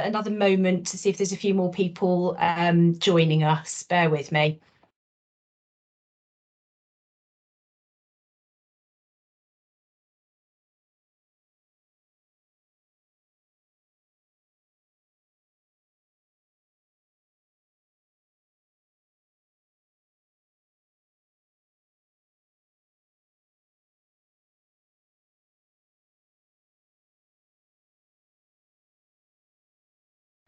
another moment to see if there's a few more people joining us. Bear with me.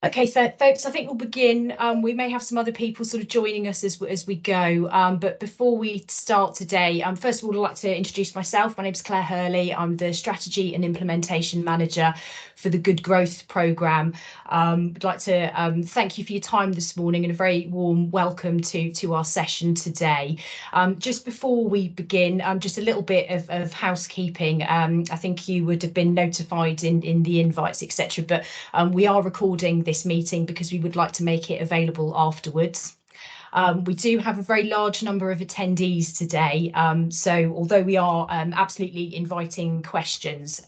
Okay, so folks, I think we'll begin. We may have some other people sort of joining us as we go. But before we start today, first of all, I'd like to introduce myself. My name is Claire Hurley. I'm the Strategy and Implementation Manager for the Good Growth Programme. I'd like to thank you for your time this morning and a very warm welcome to our session today. Just before we begin, just a little bit of housekeeping. I think you would have been notified in the invites, etc. But we are recording this meeting because we would like to make it available afterwards. We do have a very large number of attendees today, so although we are absolutely inviting questions,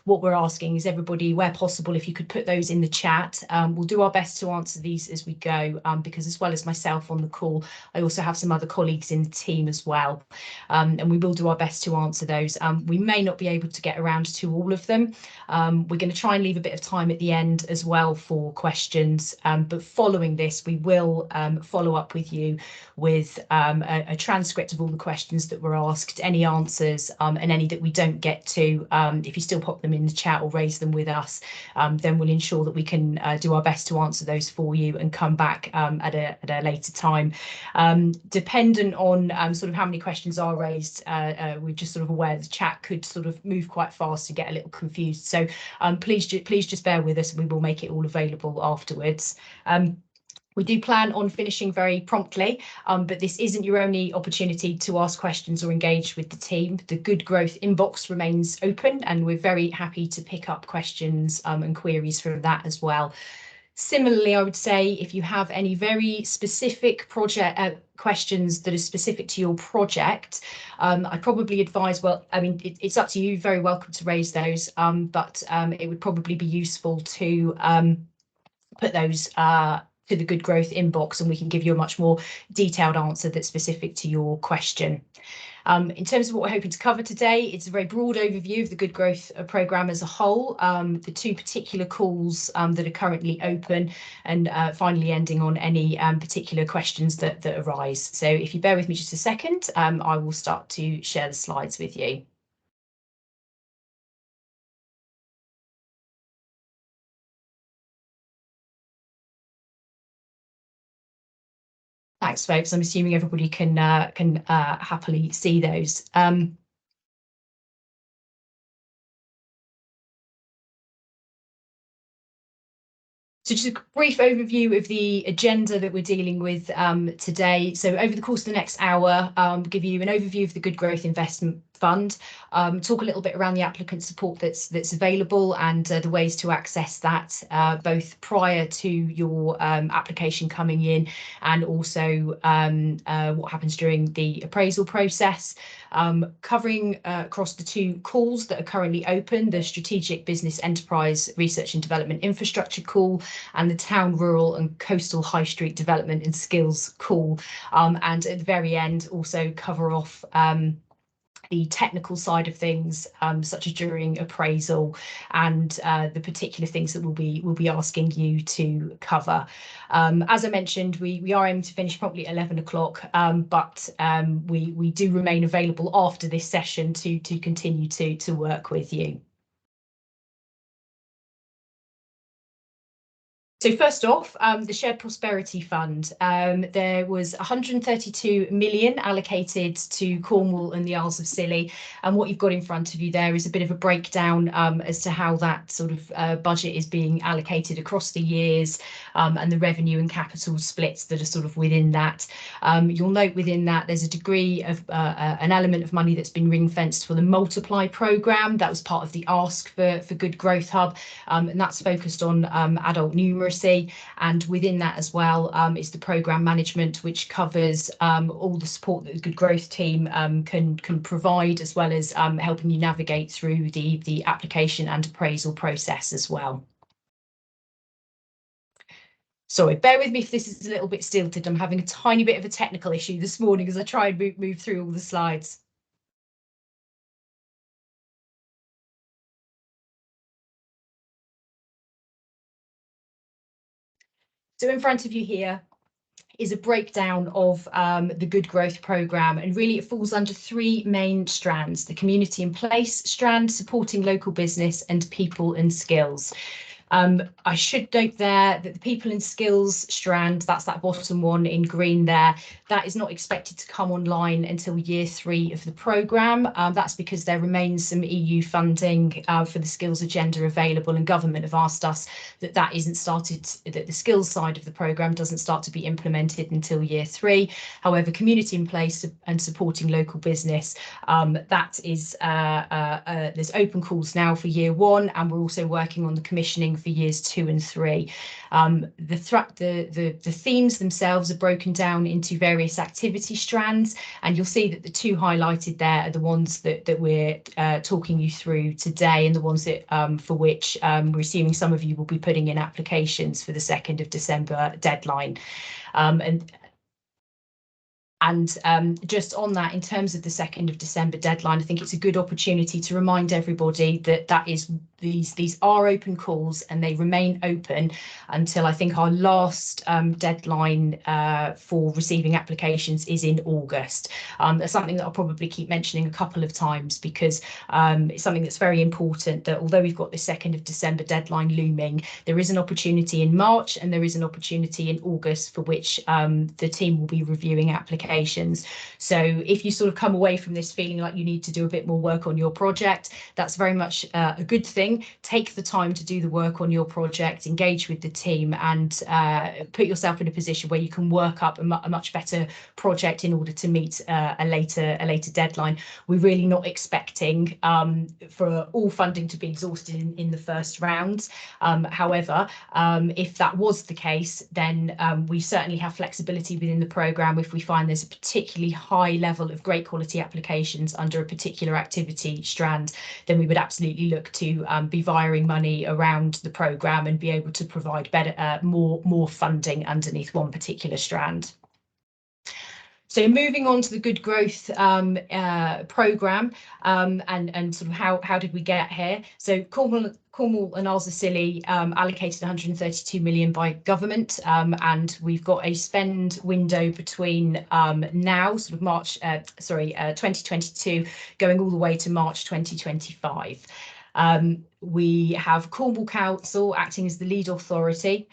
what we're asking is everybody, where possible, if you could put those in the chat. We'll do our best to answer these as we go, because as well as myself on the call, I also have some other colleagues in the team as well, and we will do our best to answer those. We may not be able to get around to all of them. We're going to try and leave a bit of time at the end as well for questions, but following this, we will follow up with you with a transcript of all the questions that were asked, any answers, and any that we don't get to. If you still pop them in the chat or raise them with us, then we'll ensure that we can do our best to answer those for you and come back at a later time. Dependent on sort of how many questions are raised, we're just sort of aware the chat could sort of move quite fast and get a little confused. So please just bear with us and we will make it all available afterwards. We do plan on finishing very promptly, but this isn't your only opportunity to ask questions or engage with the team. The Good Growth inbox remains open and we're very happy to pick up questions and queries from that as well. Similarly, I would say if you have any very specific project questions that are specific to your project, I'd probably advise, well, I mean, it's up to you, very welcome to raise those, but it would probably be useful to put those to the Good Growth inbox and we can give you a much more detailed answer that's specific to your question. In terms of what we're hoping to cover today, it's a very broad overview of the Good Growth programme as a whole, the two particular calls that are currently open, and finally ending on any particular questions that arise. So if you bear with me just a second, I will start to share the slides with you. Thanks, folks. I'm assuming everybody can happily see those. So just a brief overview of the agenda that we're dealing with today. So over the course of the next hour, give you an overview of the Good Growth Investment Fund, talk a little bit around the applicant support that's available and the ways to access that, both prior to your application coming in and also what happens during the appraisal process. Covering across the two calls that are currently open, the Strategic Business Enterprise Research and Development Infrastructure call and the Town, Rural and Coastal High Street Development and Skills call. And at the very end, also cover off the technical side of things, such as during appraisal and the particular things that we'll be asking you to cover. As I mentioned, we are aiming to finish promptly at 11 o'clock, but we do remain available after this session to continue to work with you. So first off, the Shared Prosperity Fund, there was 132 million allocated to Cornwall and the Isles of Scilly. And what you've got in front of you there is a bit of a breakdown as to how that sort of budget is being allocated across the years, and the revenue and capital splits that are sort of within that. You'll note within that there's a degree of an element of money that's been ring fenced for the Multiply programme. That was part of the ask for Good Growth Hub, and that's focused on adult numeracy. And within that as well is the programme management, which covers all the support that the Good Growth team can provide, as well as helping you navigate through the application and appraisal process as well. Sorry, bear with me if this is a little bit stilted. I'm having a tiny bit of a technical issue this morning as I try and move through all the slides. So in front of you here is a breakdown of the Good Growth Programme, and really it falls under three main strands: the community in place strand, supporting local business, and people and skills. I should note there that the people and skills strand, that's that bottom one in green there, that is not expected to come online until year 3 of the programme. That's because there remains some EU funding for the skills agenda available, and government have asked us that isn't started, that the skills side of the programme doesn't start to be implemented until year 3. However, community in place and supporting local business, that is, there's open calls now for year 1, and we're also working on the commissioning for years 2 and 3. The themes themselves are broken down into various activity strands, and you'll see that the two highlighted there are the ones that we're talking you through today, and the ones that for which we're assuming some of you will be putting in applications for the 2nd of December deadline. And just on that, in terms of the 2nd of December deadline, I think it's a good opportunity to remind everybody that these are open calls, and they remain open until I think our last deadline for receiving applications is in August. That's something that I'll probably keep mentioning a couple of times, because it's something that's very important, that although we've got the 2nd of December deadline looming, there is an opportunity in March and there is an opportunity in August for which the team will be reviewing applications. So if you sort of come away from this feeling like you need to do a bit more work on your project, that's very much a good thing. Take the time to do the work on your project, engage with the team, and put yourself in a position where you can work up a much better project in order to meet a later deadline. We're really not expecting for all funding to be exhausted in the first round. However, if that was the case, then we certainly have flexibility within the programme. If we find there's a particularly high level of great quality applications under a particular activity strand, then we would absolutely look to be viring money around the programme and be able to provide better, more funding underneath one particular strand. So moving on to the Good Growth programme, and sort of how did we get here? So Cornwall and Isles of Scilly allocated 132 million by government, and we've got a spend window between now, sort of March, 2022, going all the way to March 2025. We have Cornwall Council acting as the lead authority,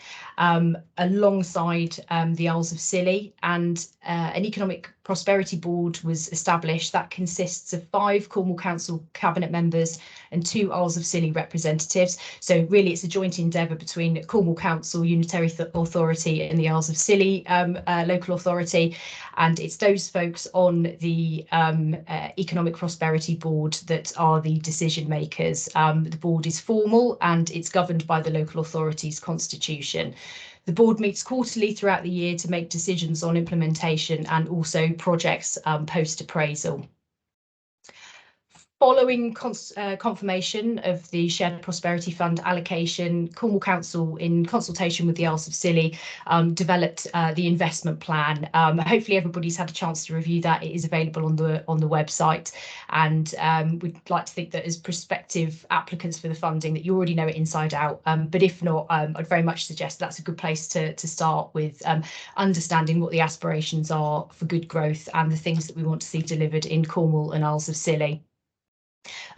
alongside the Isles of Scilly, and an Economic Prosperity Board was established that consists of 5 Cornwall Council cabinet members and 2 Isles of Scilly representatives. So really it's a joint endeavour between Cornwall Council Unitary Authority and the Isles of Scilly local authority, and it's those folks on the Economic Prosperity Board that are the decision makers. The board is formal and it's governed by the local authority's constitution. The board meets quarterly throughout the year to make decisions on implementation and also projects post-appraisal. Following confirmation of the Shared Prosperity Fund allocation, Cornwall Council, in consultation with the Isles of Scilly, developed the investment plan. Hopefully everybody's had a chance to review that. It is available on the website, and we'd like to think that as prospective applicants for the funding that you already know it inside out. But if not, I'd very much suggest that's a good place to start with, understanding what the aspirations are for good growth and the things that we want to see delivered in Cornwall and Isles of Scilly.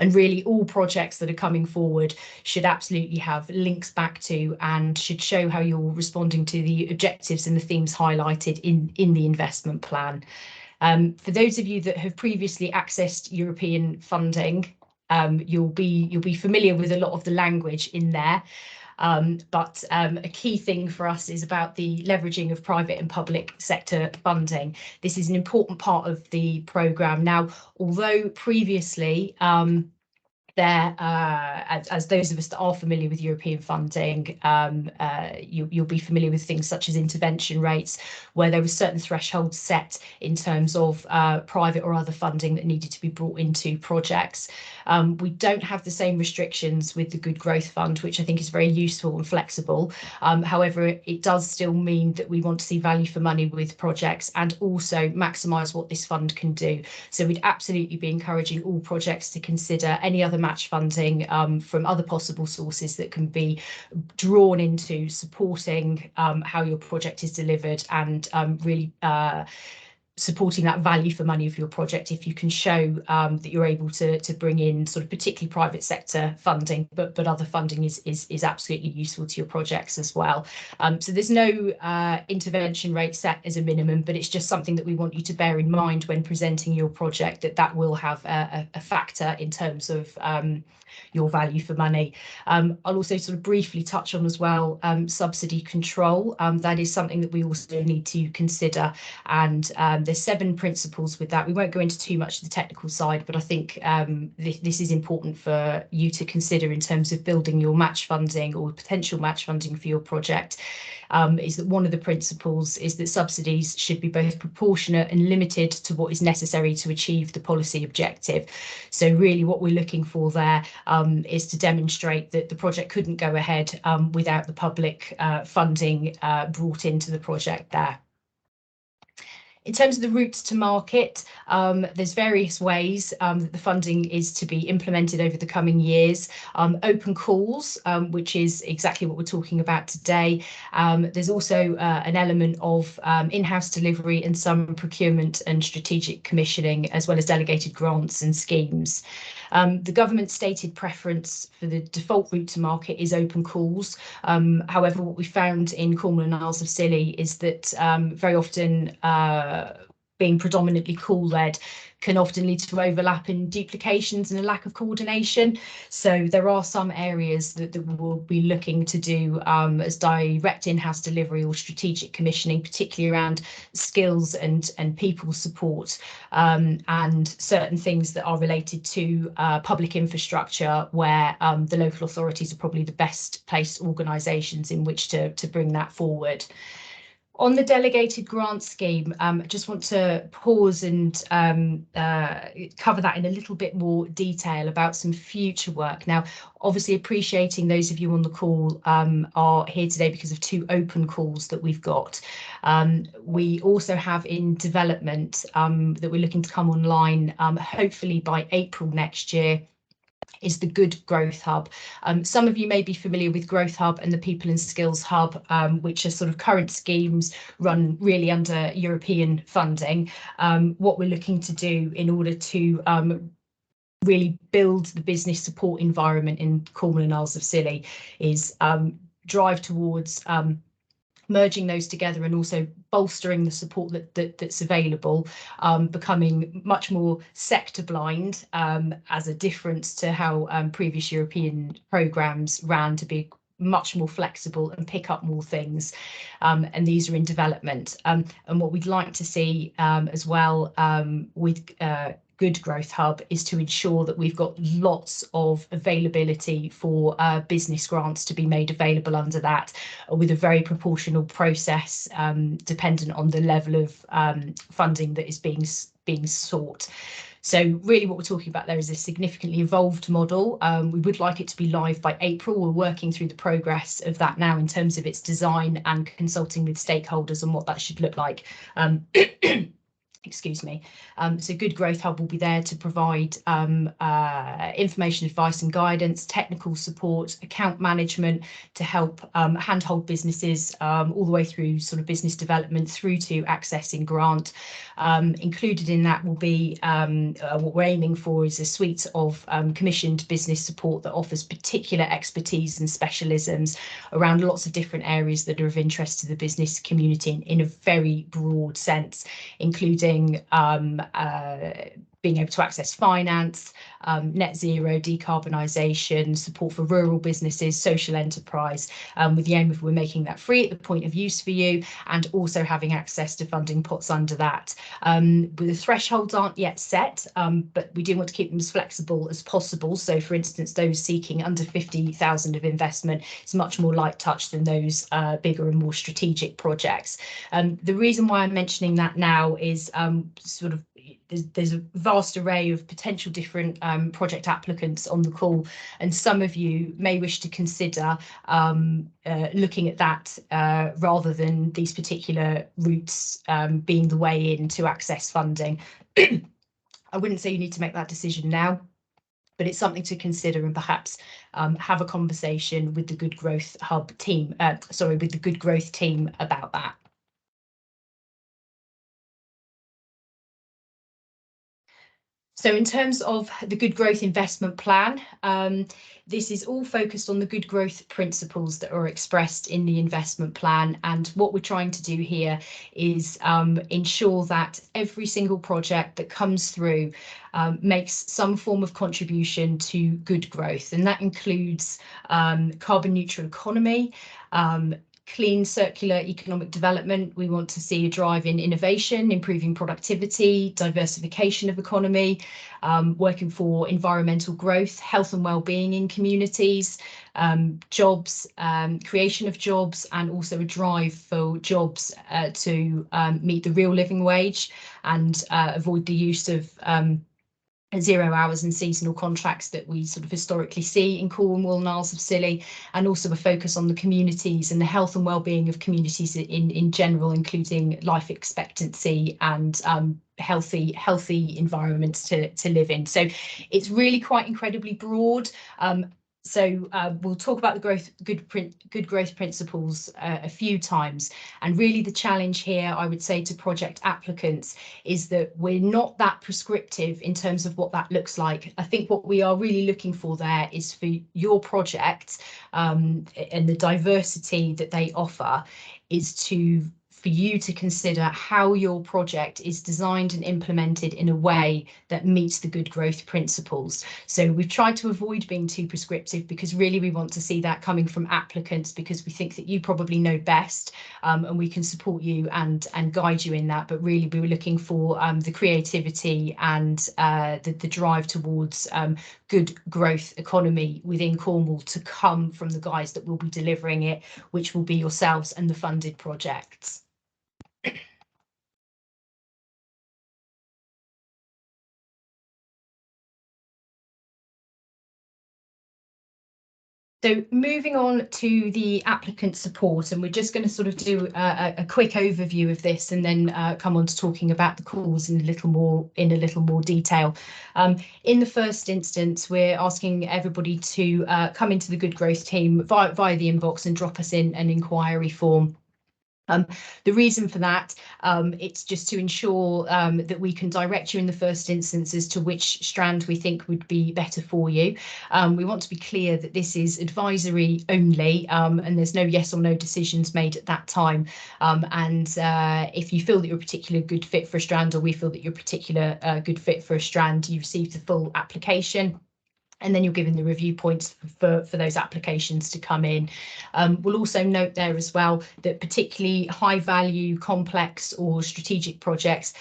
And really all projects that are coming forward should absolutely have links back to and should show how you're responding to the objectives and the themes highlighted in the investment plan. For those of you that have previously accessed European funding, you'll be familiar with a lot of the language in there. But a key thing for us is about the leveraging of private and public sector funding. This is an important part of the programme. Now, although previously there, as those of us that are familiar with European funding, you'll be familiar with things such as intervention rates, where there were certain thresholds set in terms of private or other funding that needed to be brought into projects. We don't have the same restrictions with the Good Growth Fund, which I think is very useful and flexible. However, it does still mean that we want to see value for money with projects and also maximise what this fund can do. So we'd absolutely be encouraging all projects to consider any other match funding from other possible sources that can be drawn into supporting how your project is delivered and really supporting that value for money of your project if you can show that you're able to bring in sort of particularly private sector funding, but other funding is absolutely useful to your projects as well. So there's no intervention rate set as a minimum, but it's just something that we want you to bear in mind when presenting your project, that will have a factor in terms of your value for money. I'll also sort of briefly touch on as well subsidy control. That is something that we also need to consider, and there's 7 principles with that. We won't go into too much of the technical side, but I think this is important for you to consider in terms of building your match funding or potential match funding for your project. Is that one of the principles is that subsidies should be both proportionate and limited to what is necessary to achieve the policy objective. So really what we're looking for there is to demonstrate that the project couldn't go ahead without the public funding brought into the project there. In terms of the routes to market, there's various ways that the funding is to be implemented over the coming years. Open calls, which is exactly what we're talking about today. There's also an element of in-house delivery and some procurement and strategic commissioning, as well as delegated grants and schemes. The government stated preference for the default route to market is open calls. However, what we found in Cornwall and Isles of Scilly is that very often being predominantly call-led can often lead to overlap in duplications and a lack of coordination. So there are some areas that we will be looking to do as direct in-house delivery or strategic commissioning, particularly around skills and people support, and certain things that are related to public infrastructure, where the local authorities are probably the best placed organisations in which to bring that forward. On the delegated grant scheme, I just want to pause and cover that in a little bit more detail about some future work. Now, obviously appreciating those of you on the call are here today because of 2 open calls that we've got. We also have in development that we're looking to come online hopefully by April next year, is the Good Growth Hub. Some of you may be familiar with Growth Hub and the People and Skills Hub, which are sort of current schemes run really under European funding. What we're looking to do in order to really build the business support environment in Cornwall and Isles of Scilly is drive towards merging those together and also bolstering the support that's available, becoming much more sector blind as a difference to how previous European programmes ran, to be much more flexible and pick up more things, and these are in development. And what we'd like to see as well with Good Growth Hub is to ensure that we've got lots of availability for business grants to be made available under that, with a very proportional process dependent on the level of funding that is being sought. So really what we're talking about there is a significantly evolved model. We would like it to be live by April. We're working through the progress of that now in terms of its design and consulting with stakeholders on what that should look like. Excuse me. So Good Growth Hub will be there to provide information, advice and guidance, technical support, account management to help handhold businesses all the way through sort of business development through to accessing grant. Included in that will be what we're aiming for is a suite of commissioned business support that offers particular expertise and specialisms around lots of different areas that are of interest to the business community in a very broad sense, including being able to access finance, net zero, decarbonisation, support for rural businesses, social enterprise, with the aim of we're making that free at the point of use for you, and also having access to funding pots under that. The thresholds aren't yet set, but we do want to keep them as flexible as possible. So, for instance, those seeking under 50,000 of investment is much more light touch than those bigger and more strategic projects. The reason why I'm mentioning that now is sort of there's a vast array of potential different project applicants on the call, and some of you may wish to consider looking at that rather than these particular routes being the way in to access funding. I wouldn't say you need to make that decision now, but it's something to consider, and perhaps have a conversation with the Good Growth Hub team, with the Good Growth team about that. So in terms of the Good Growth Investment Plan, this is all focused on the good growth principles that are expressed in the investment plan. And what we're trying to do here is ensure that every single project that comes through makes some form of contribution to good growth. And that includes carbon neutral economy, clean circular economic development. We want to see a drive in innovation, improving productivity, diversification of economy, working for environmental growth, health and well-being in communities, jobs, creation of jobs, and also a drive for jobs to meet the real living wage and avoid the use of 0 hours and seasonal contracts that we sort of historically see in Cornwall and Isles of Scilly, and also a focus on the communities and the health and well-being of communities in general, including life expectancy and healthy environments to live in. So it's really quite incredibly broad. So we'll talk about the good growth principles a few times. And really the challenge here, I would say, to project applicants is that we're not that prescriptive in terms of what that looks like. I think what we are really looking for there is for your project and the diversity that they offer is for you to consider how your project is designed and implemented in a way that meets the good growth principles. So we've tried to avoid being too prescriptive, because really we want to see that coming from applicants, because we think that you probably know best, and we can support you and guide you in that. But really we were looking for the creativity and the drive towards good growth economy within Cornwall to come from the guys that will be delivering it, which will be yourselves and the funded projects. So moving on to the applicant support, and we're just going to sort of do a quick overview of this, and then come on to talking about the calls in a little more detail. In the first instance, we're asking everybody to come into the Good Growth team via the inbox and drop us in an inquiry form. The reason for that, it's just to ensure that we can direct you in the first instance as to which strand we think would be better for you. We want to be clear that this is advisory only, and there's no yes or no decisions made at that time. And if you feel that you're a particular good fit for a strand, or we feel that you're a particular good fit for a strand, you receive the full application, and then you're given the review points for those applications to come in. We'll also note there as well that particularly high value, complex or strategic projects,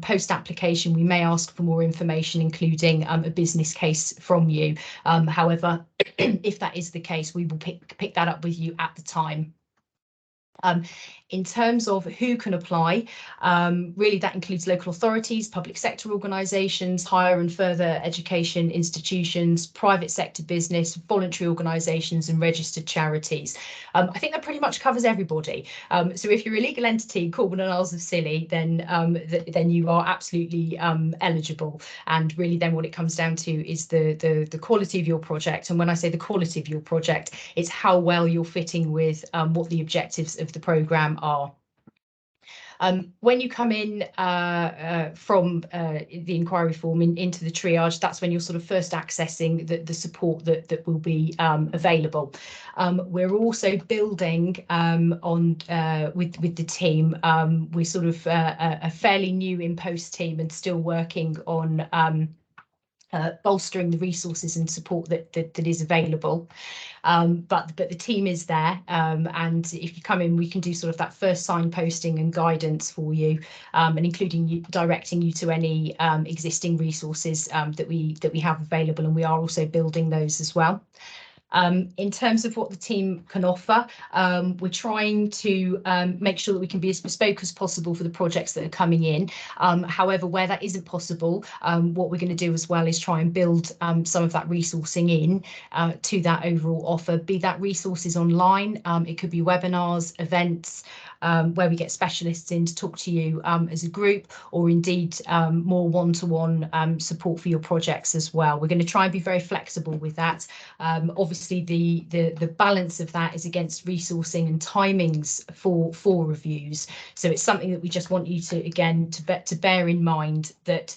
post-application, we may ask for more information, including a business case from you. However, if that is the case, we will pick that up with you at the time. In terms of who can apply, really that includes local authorities, public sector organisations, higher and further education institutions, private sector business, voluntary organisations and registered charities. I think that pretty much covers everybody. So if you're a legal entity, Cornwall and Isles of Scilly, then you are absolutely eligible. And really then what it comes down to is the quality of your project. And when I say the quality of your project, it's how well you're fitting with what the objectives of the programme are. When you come in from the inquiry form into the triage, that's when you're sort of first accessing the support that will be available. We're also building on with the team. We're sort of a fairly new in-post team and still working on bolstering the resources and support that is available. But the team is there, and if you come in, we can do sort of that first signposting and guidance for you, and including directing you to any existing resources that we have available, and we are also building those as well. In terms of what the team can offer, we're trying to make sure that we can be as bespoke as possible for the projects that are coming in. However, where that isn't possible, what we're going to do as well is try and build some of that resourcing in to that overall offer, be that resources online. It could be webinars, events, where we get specialists in to talk to you as a group, or indeed more one-to-one support for your projects as well. We're going to try and be very flexible with that. Obviously, the balance of that is against resourcing and timings for reviews. So it's something that we just want you to, again, to bear in mind, that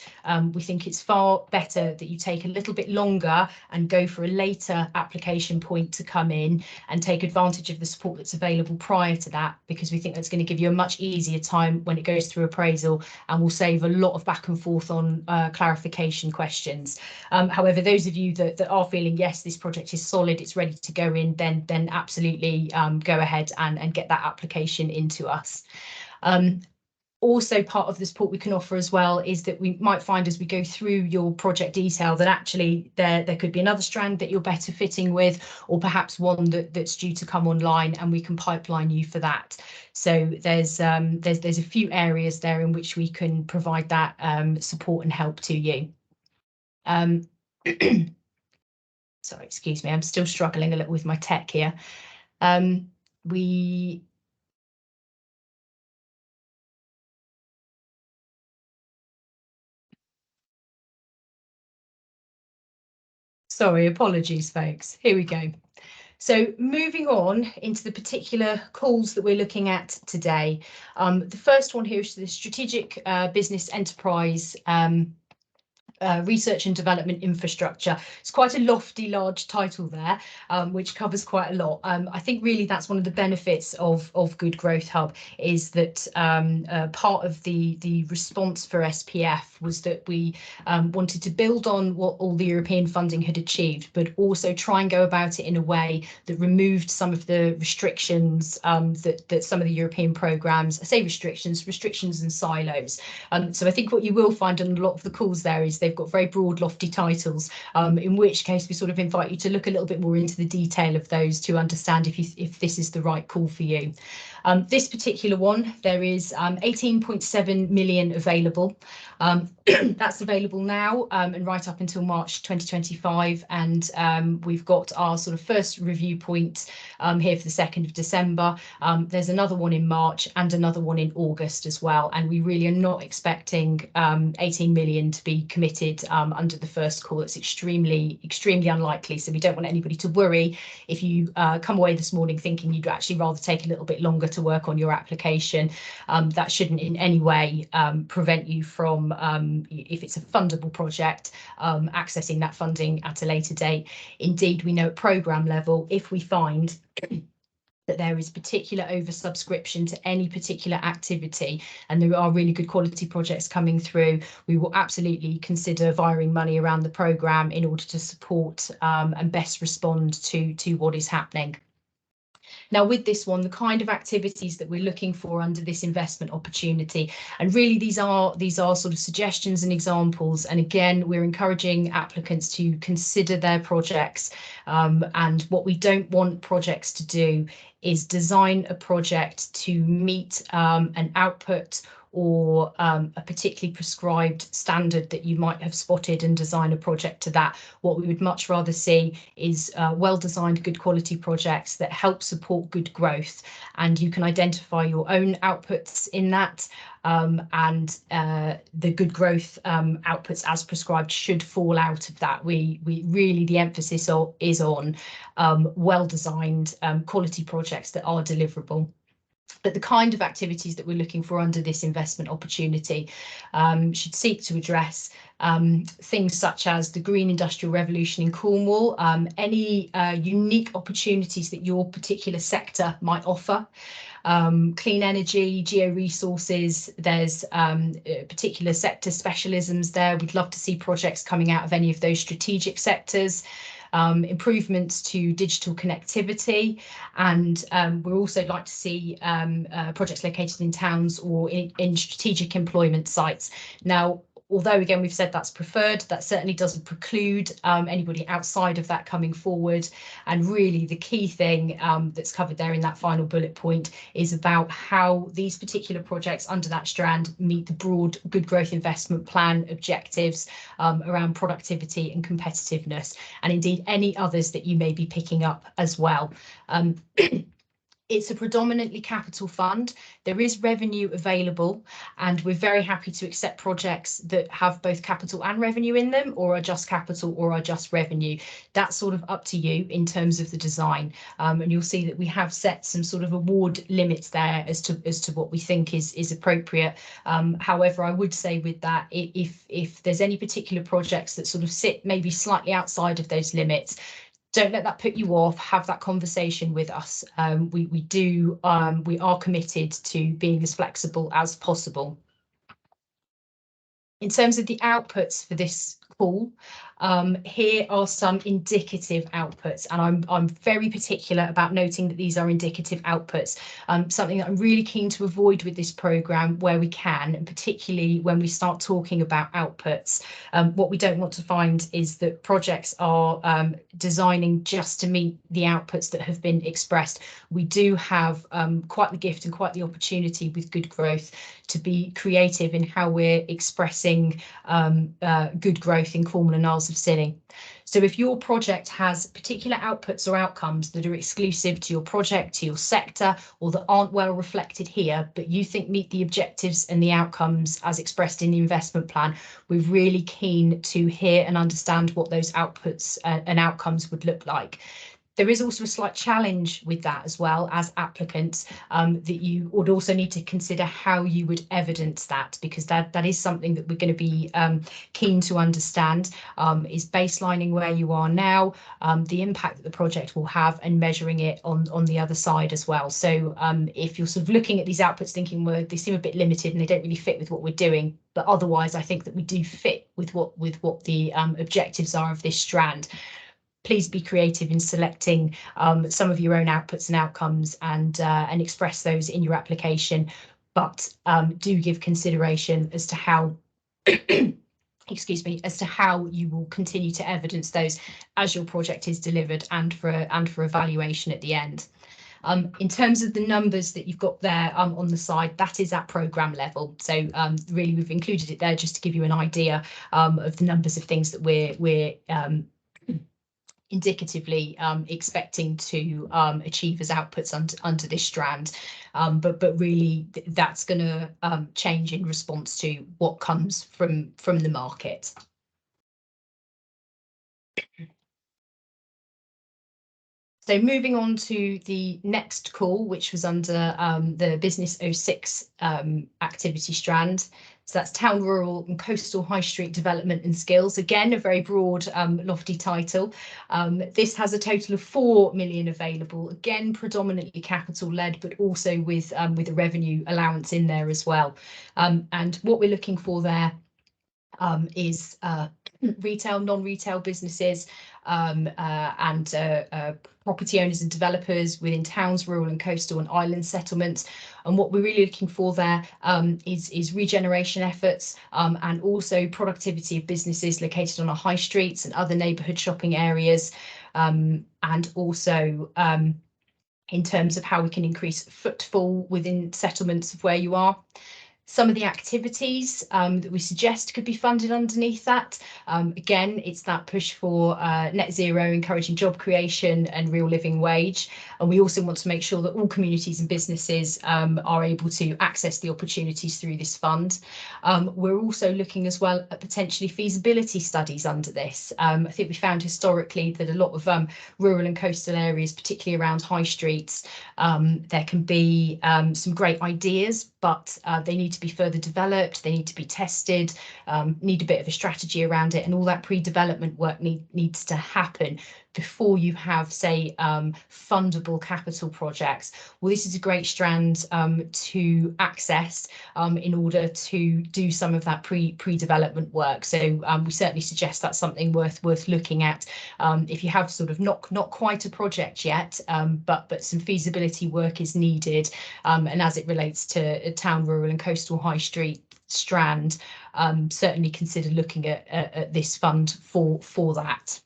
we think it's far better that you take a little bit longer and go for a later application point to come in and take advantage of the support that's available prior to that, because we think that's going to give you a much easier time when it goes through appraisal, and will save a lot of back and forth on clarification questions. However, those of you that are feeling, yes, this project is solid, it's ready to go in, then absolutely go ahead and get that application into us. Also, part of the support we can offer as well is that we might find as we go through your project detail that actually there could be another strand that you're better fitting with, or perhaps one that's due to come online, and we can pipeline you for that. So there's a few areas there in which we can provide that support and help to you. Sorry, excuse me, I'm still struggling a little with my tech here. Sorry, apologies, folks. Here we go. So moving on into the particular calls that we're looking at today. The first one here is the Strategic Business Enterprise Research and Development Infrastructure. It's quite a lofty, large title there, which covers quite a lot. I think really that's one of the benefits of Good Growth Hub, is that part of the response for SPF was that we wanted to build on what all the European funding had achieved, but also try and go about it in a way that removed some of the restrictions that some of the European programmes, I say restrictions and silos. So I think what you will find in a lot of the calls there is they've got very broad, lofty titles, in which case we sort of invite you to look a little bit more into the detail of those to understand if this is the right call for you. This particular one, there is 18.7 million available. That's available now and right up until March 2025, and we've got our sort of first review point here for the 2nd of December. There's another one in March and another one in August as well, and we really are not expecting 18 million to be committed under the first call. It's extremely unlikely, so we don't want anybody to worry if you come away this morning thinking you'd actually rather take a little bit longer to work on your application. That shouldn't in any way prevent you from, if it's a fundable project, accessing that funding at a later date. Indeed, we know at programme level, if we find that there is particular oversubscription to any particular activity and there are really good quality projects coming through, we will absolutely consider viring money around the programme in order to support and best respond to what is happening. Now, with this one, the kind of activities that we're looking for under this investment opportunity, and really these are sort of suggestions and examples, and again we're encouraging applicants to consider their projects, and what we don't want projects to do is design a project to meet an output or a particularly prescribed standard that you might have spotted and design a project to that. What we would much rather see is well-designed, good quality projects that help support good growth, and you can identify your own outputs in that, and the good growth outputs as prescribed should fall out of that. We really, the emphasis is on well-designed quality projects that are deliverable. But the kind of activities that we're looking for under this investment opportunity should seek to address things such as the green industrial revolution in Cornwall, any unique opportunities that your particular sector might offer, clean energy, geo-resources. There's particular sector specialisms there. We'd love to see projects coming out of any of those strategic sectors. Improvements to digital connectivity, and we'd also like to see projects located in towns or in strategic employment sites. Now, although again we've said that's preferred, that certainly doesn't preclude anybody outside of that coming forward. And really the key thing that's covered there in that final bullet point is about how these particular projects under that strand meet the broad good growth investment plan objectives around productivity and competitiveness, and indeed any others that you may be picking up as well. It's a predominantly capital fund. There is revenue available, and we're very happy to accept projects that have both capital and revenue in them, or are just capital or are just revenue. That's sort of up to you in terms of the design. And you'll see that we have set some sort of award limits there as to what we think is appropriate. However, I would say with that, if there's any particular projects that sort of sit maybe slightly outside of those limits, don't let that put you off. Have that conversation with us. We are committed to being as flexible as possible. In terms of the outputs for this call, here are some indicative outputs, and I'm very particular about noting that these are indicative outputs. Something that I'm really keen to avoid with this programme where we can, and particularly when we start talking about outputs. What we don't want to find is that projects are designing just to meet the outputs that have been expressed. We do have quite the gift and quite the opportunity with good growth to be creative in how we're expressing good growth in Cornwall and Isles of Scilly. So if your project has particular outputs or outcomes that are exclusive to your project, to your sector, or that aren't well reflected here, but you think meet the objectives and the outcomes as expressed in the investment plan, we're really keen to hear and understand what those outputs and outcomes would look like. There is also a slight challenge with that as well as applicants, that you would also need to consider how you would evidence that, because that is something that we're going to be keen to understand, is baselining where you are now, the impact that the project will have, and measuring it on the other side as well. So if you're sort of looking at these outputs thinking, well, they seem a bit limited and they don't really fit with what we're doing, but otherwise I think that we do fit with what the objectives are of this strand. Please be creative in selecting some of your own outputs and outcomes and express those in your application, but do give consideration as to how excuse me, as to how you will continue to evidence those as your project is delivered and for evaluation at the end. In terms of the numbers that you've got there on the side, that is at programme level. So really we've included it there just to give you an idea of the numbers of things that we're indicatively expecting to achieve as outputs under this strand, but really that's going to change in response to what comes from the market. So moving on to the next call, which was under the BUS006 activity strand. So that's Town, Rural and Coastal High Street Development and Skills. Again, a very broad, lofty title. This has a total of 4 million available, again, predominantly capital led, but also with a revenue allowance in there as well. And what we're looking for there is retail, non-retail businesses and property owners and developers within towns, rural and coastal and island settlements. And what we're really looking for there is regeneration efforts and also productivity of businesses located on our high streets and other neighbourhood shopping areas, and also in terms of how we can increase footfall within settlements of where you are. Some of the activities that we suggest could be funded underneath that. Again, it's that push for net zero, encouraging job creation and real living wage. And we also want to make sure that all communities and businesses are able to access the opportunities through this fund. We're also looking as well at potentially feasibility studies under this. I think we found historically that a lot of rural and coastal areas, particularly around high streets, there can be some great ideas, but they need to be further developed, they need to be tested, need a bit of a strategy around it, and all that pre-development work needs to happen before you have, say, fundable capital projects. Well, this is a great strand to access in order to do some of that pre-development work. So we certainly suggest that's something worth looking at if you have sort of not quite a project yet, but some feasibility work is needed, and as it relates to town, rural and coastal high street strand, certainly consider looking at this fund for that.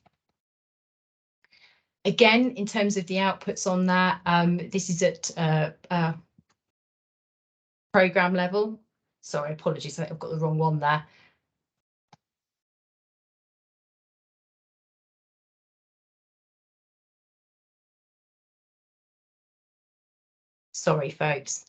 Again, in terms of the outputs on that, this is at programme level. Sorry, apologies, I think I've got the wrong one there. Sorry, folks.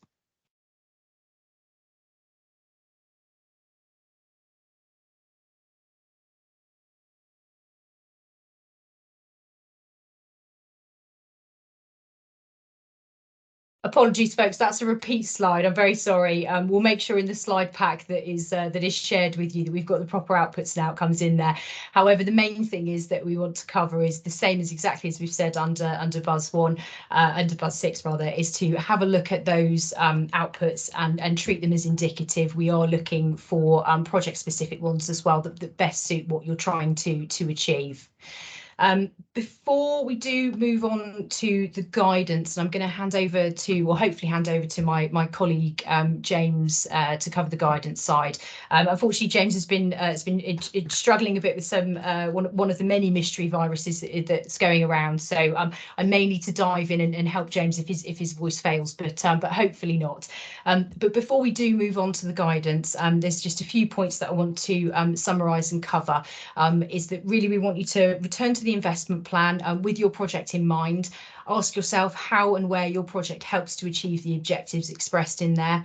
Apologies, folks, that's a repeat slide. I'm very sorry. We'll make sure in the slide pack that is shared with you that we've got the proper outputs and outcomes in there. However, the main thing is that we want to cover is the same as exactly as we've said under BUS1, under BUS6 rather, is to have a look at those outputs and treat them as indicative. We are looking for project specific ones as well that best suit what you're trying to achieve. Before we do move on to the guidance, I'm going to hand over to, or hopefully hand over to my colleague James to cover the guidance side. Unfortunately, James has been struggling a bit with some one of the many mystery viruses that's going around. So I may need to dive in and help James if his voice fails, but hopefully not. But before we do move on to the guidance, there's just a few points that I want to summarise and cover. Is that really we want you to return to the investment plan with your project in mind. Ask yourself how and where your project helps to achieve the objectives expressed in there.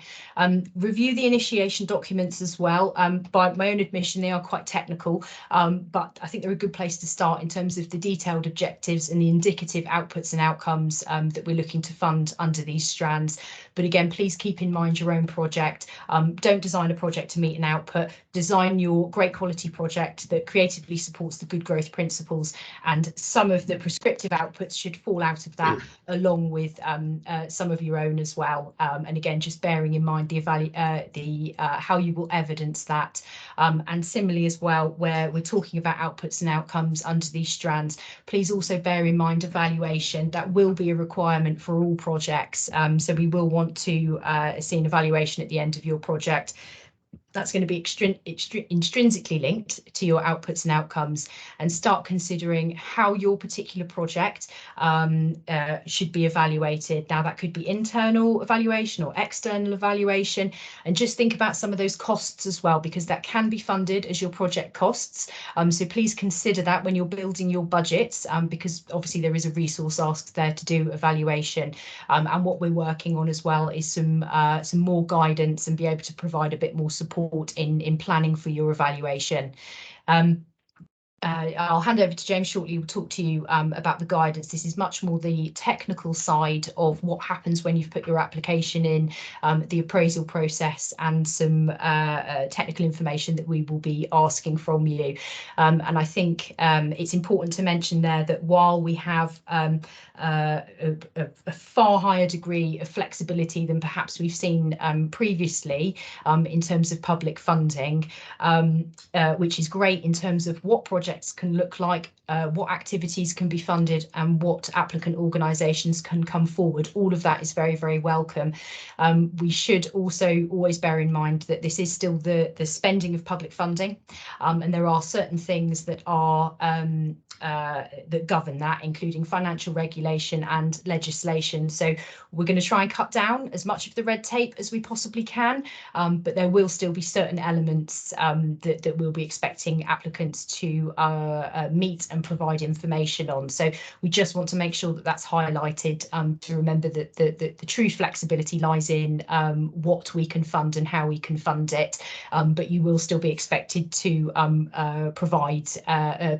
Review the initiation documents as well. By my own admission, they are quite technical, but I think they're a good place to start in terms of the detailed objectives and the indicative outputs and outcomes that we're looking to fund under these strands. But again, please keep in mind your own project. Don't design a project to meet an output. Design your great quality project that creatively supports the good growth principles, and some of the prescriptive outputs should fall out of that along with some of your own as well. And again, just bearing in mind the how you will evidence that. And similarly as well, where we're talking about outputs and outcomes under these strands, please also bear in mind evaluation. That will be a requirement for all projects. So we will want to see an evaluation at the end of your project. That's going to be intrinsically linked to your outputs and outcomes, and start considering how your particular project should be evaluated. Now, that could be internal evaluation or external evaluation, and just think about some of those costs as well, because that can be funded as your project costs. So please consider that when you're building your budgets, because obviously there is a resource asked there to do evaluation. And what we're working on as well is some more guidance and be able to provide a bit more support in planning for your evaluation. I'll hand over to James shortly. We'll talk to you about the guidance. This is much more the technical side of what happens when you've put your application in, the appraisal process, and some technical information that we will be asking from you. And I think it's important to mention there that while we have a far higher degree of flexibility than perhaps we've seen previously in terms of public funding, which is great in terms of what projects projects can look like, what activities can be funded, and what applicant organisations can come forward. All of that is very, very welcome. We should also always bear in mind that this is still the spending of public funding, and there are certain things that are that govern that, including financial regulation and legislation. So we're going to try and cut down as much of the red tape as we possibly can, but there will still be certain elements that we'll be expecting applicants to meet and provide information on. So we just want to make sure that that's highlighted, to remember that the true flexibility lies in what we can fund and how we can fund it, but you will still be expected to provide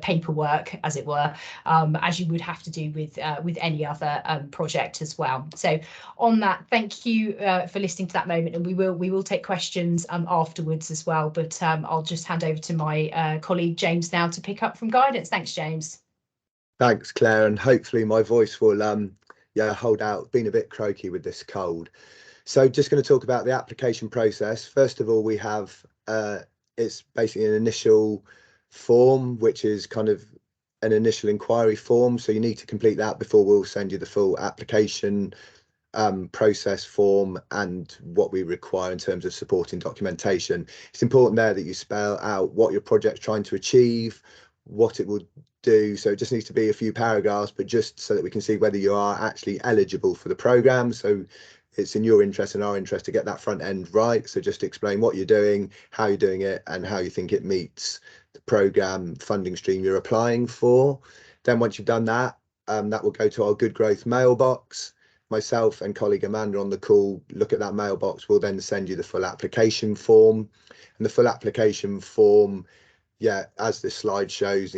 paperwork, as it were, as you would have to do with any other project as well. So on that, thank you for listening to that moment, and we will take questions afterwards as well, but I'll just hand over to my colleague James now to pick up from guidance. Thanks, James. Thanks, Claire, and hopefully my voice will hold out. Been a bit croaky with this cold. So just going to talk about the application process. First of all, we have it's basically an initial form, which is kind of an initial inquiry form, so you need to complete that before we'll send you the full application process form and what we require in terms of supporting documentation. It's important there that you spell out what your project's trying to achieve, what it will do. So it just needs to be a few paragraphs, but just so that we can see whether you are actually eligible for the programme. So it's in your interest and our interest to get that front end right. So just explain what you're doing, how you're doing it, and how you think it meets the programme funding stream you're applying for. Then once you've done that, that will go to our Good Growth mailbox. Myself and colleague Amanda on the call look at that mailbox. We'll then send you the full application form, and the full application form, as this slide shows,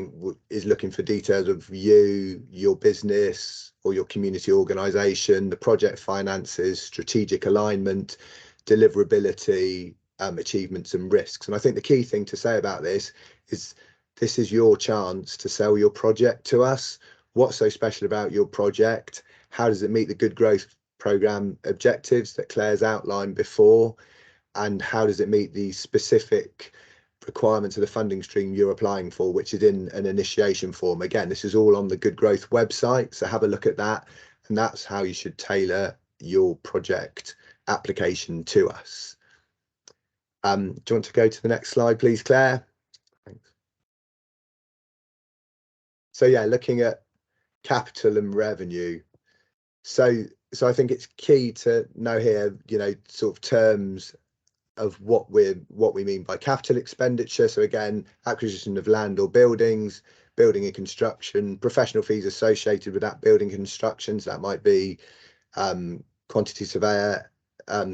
is looking for details of you, your business or your community organisation, the project finances, strategic alignment, deliverability, achievements and risks. And I think the key thing to say about this is your chance to sell your project to us. What's so special about your project? How does it meet the Good Growth programme objectives that Claire's outlined before? And how does it meet the specific requirements of the funding stream you're applying for, which is in an initiation form? Again, this is all on the Good Growth website, so have a look at that, and that's how you should tailor your project application to us. Do you want to go to the next slide, please, Claire? Thanks. So looking at capital and revenue. So I think it's key to know here, sort of terms of what we mean by capital expenditure. So again, acquisition of land or buildings, building and construction, professional fees associated with that building construction. So that might be quantity surveyor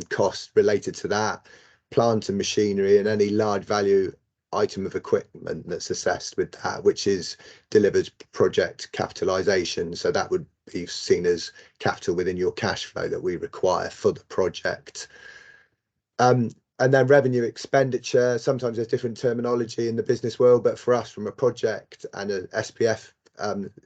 costs related to that, plant and machinery, and any large value item of equipment that's assessed with that, which is delivered project capitalisation. So that would be seen as capital within your cash flow that we require for the project. And then revenue expenditure. Sometimes there's different terminology in the business world, but for us, from a project and a SPF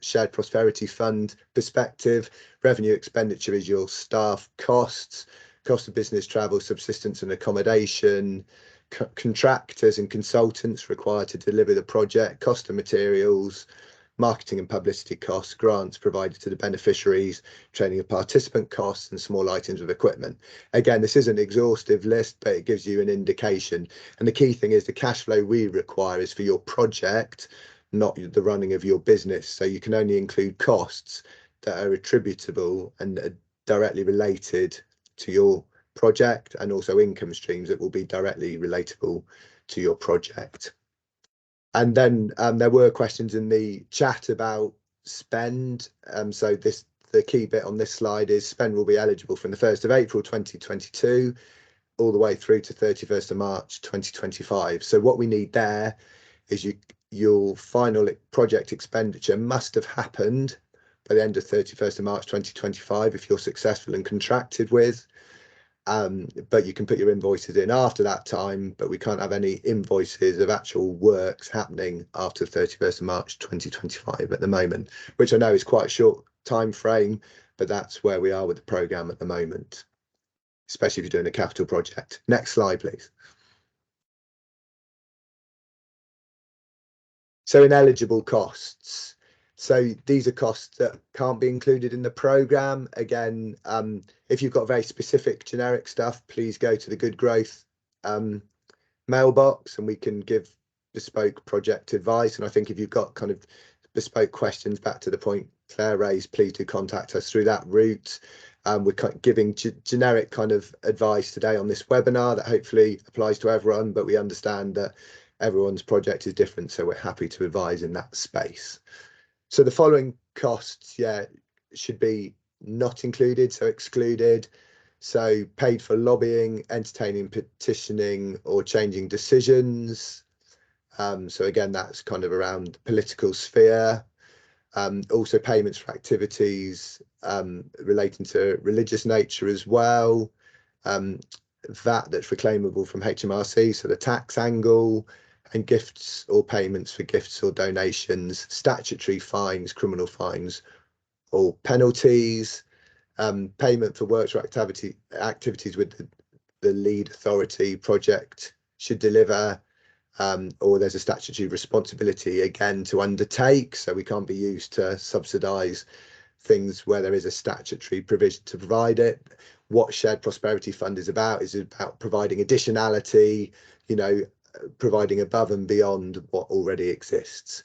shared prosperity fund perspective, revenue expenditure is your staff costs, cost of business travel, subsistence and accommodation, contractors and consultants required to deliver the project, cost of materials, marketing and publicity costs, grants provided to the beneficiaries, training of participant costs, and small items of equipment. Again, this isn't an exhaustive list, but it gives you an indication. And the key thing is the cash flow we require is for your project, not the running of your business. So you can only include costs that are attributable and are directly related to your project, and also income streams that will be directly relatable to your project. And then there were questions in the chat about spend. So the key bit on this slide is spend will be eligible from the 1st of April 2022 all the way through to 31st of March 2025. So what we need there is your final project expenditure must have happened by the end of 31st of March 2025 if you're successful and contracted with. But you can put your invoices in after that time, but we can't have any invoices of actual works happening after 31st of March 2025 at the moment, which I know is quite a short time frame, but that's where we are with the programme at the moment, especially if you're doing a capital project. Next slide, please. So ineligible costs. So these are costs that can't be included in the programme. Again, if you've got very specific generic stuff, please go to the Good Growth mailbox and we can give bespoke project advice. And I think if you've got kind of bespoke questions, back to the point Claire raised, please do contact us through that route. We're giving generic kind of advice today on this webinar that hopefully applies to everyone, but we understand that everyone's project is different, so we're happy to advise in that space. So the following costs, should be not included, so excluded. So paid for lobbying, entertaining, petitioning, or changing decisions. So again, that's kind of around the political sphere. Also payments for activities relating to religious nature as well. VAT that's reclaimable from HMRC, so the tax angle, and gifts or payments for gifts or donations, statutory fines, criminal fines or penalties, payment for works or activities with the lead authority project should deliver, or there's a statutory responsibility again to undertake, so we can't be used to subsidise things where there is a statutory provision to provide it. What Shared Prosperity Fund is about providing additionality, providing above and beyond what already exists.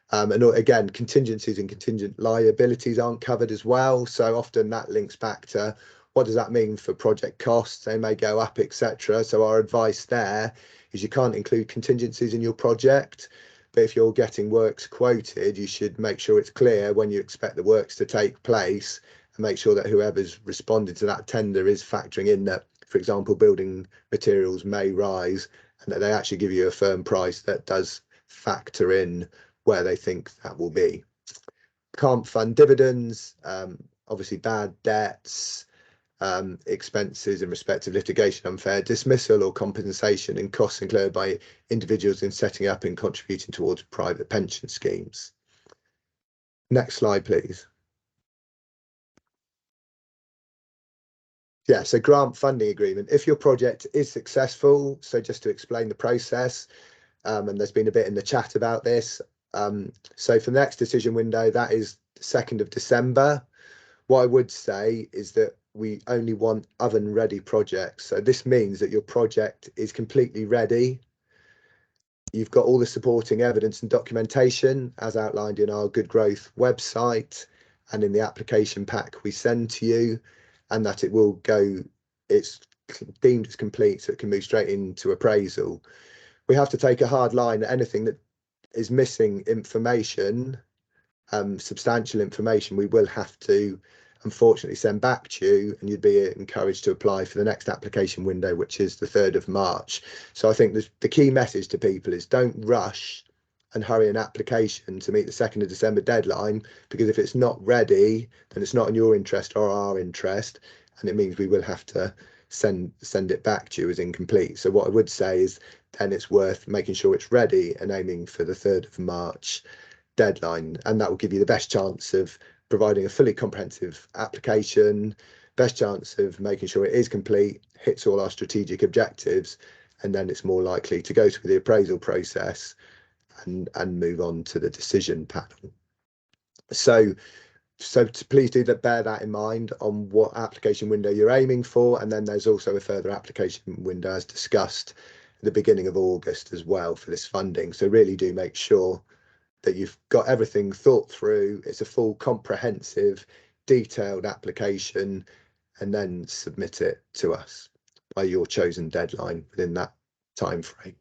And again, contingencies and contingent liabilities aren't covered as well. So often that links back to what does that mean for project costs? They may go up, etc. So our advice there is you can't include contingencies in your project. But if you're getting works quoted, you should make sure it's clear when you expect the works to take place and make sure that whoever's responded to that tender is factoring in that, for example, building materials may rise and that they actually give you a firm price that does factor in where they think that will be. Can't fund dividends, obviously bad debts, expenses in respect of litigation, unfair dismissal or compensation, and costs incurred by individuals in setting up and contributing towards private pension schemes. Next slide, please. Yeah, so grant funding agreement. If your project is successful, so just to explain the process, and there's been a bit in the chat about this. So for the next decision window, that is the 2nd of December. What I would say is that we only want oven ready projects. So this means that your project is completely ready. You've got all the supporting evidence and documentation as outlined in our Good Growth website and in the application pack we send to you, and that it will go, it's deemed as complete so it can move straight into appraisal. We have to take a hard line at anything that is missing information, substantial information, we will have to unfortunately send back to you, and you'd be encouraged to apply for the next application window, which is the 3rd of March. So I think the key message to people is don't rush and hurry an application to meet the 2nd of December deadline, because if it's not ready, then it's not in your interest or our interest, and it means we will have to send it back to you as incomplete. So what I would say is then it's worth making sure it's ready and aiming for the 3rd of March deadline, and that will give you the best chance of providing a fully comprehensive application, best chance of making sure it is complete, hits all our strategic objectives, and then it's more likely to go through the appraisal process and move on to the decision panel. So please do bear that in mind on what application window you're aiming for, and then there's also a further application window as discussed at the beginning of August as well for this funding. So really do make sure that you've got everything thought through. It's a full, comprehensive, detailed application, and then submit it to us by your chosen deadline within that time frame.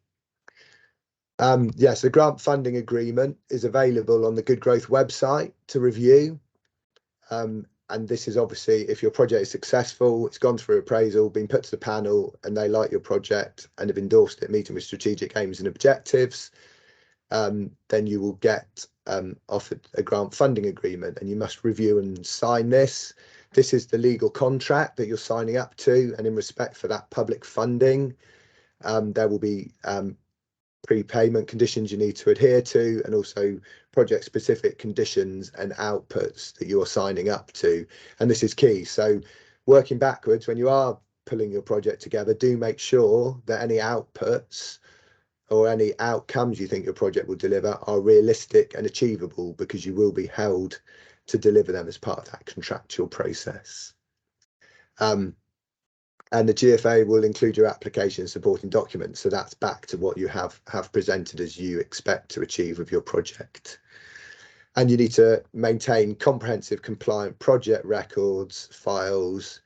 Yes, the grant funding agreement is available on the Good Growth website to review. And this is obviously if your project is successful, it's gone through appraisal, been put to the panel, and they like your project and have endorsed it meeting with strategic aims and objectives. Then you will get offered a grant funding agreement, and you must review and sign this. This is the legal contract that you're signing up to, and in respect for that public funding, there will be prepayment conditions you need to adhere to, and also project specific conditions and outputs that you're signing up to. And this is key. So working backwards, when you are pulling your project together, do make sure that any outputs or any outcomes you think your project will deliver are realistic and achievable, because you will be held to deliver them as part of that contractual process. And the GFA will include your application supporting documents. So that's back to what you have presented as you expect to achieve with your project. And you need to maintain comprehensive compliant project records, files,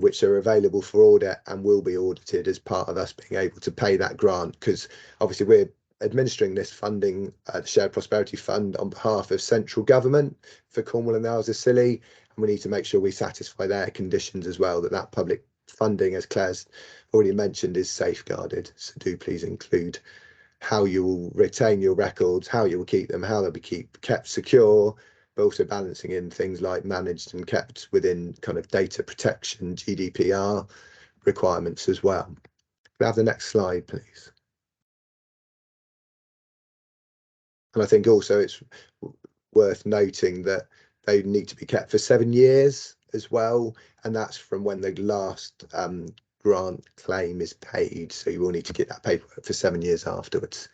which are available for audit and will be audited as part of us being able to pay that grant, because obviously we're administering this funding, the Shared Prosperity Fund, on behalf of central government for Cornwall and the Isles of Scilly, and we need to make sure we satisfy their conditions as well, that public funding, as Claire's already mentioned, is safeguarded. So do please include how you will retain your records, how you will keep them, how they'll be kept secure, but also balancing in things like managed and kept within kind of data protection, GDPR requirements as well. Can I have the next slide, please? And I think also it's worth noting that they need to be kept for 7 years as well, and that's from when the last grant claim is paid, so you will need to get that paperwork for 7 years afterwards.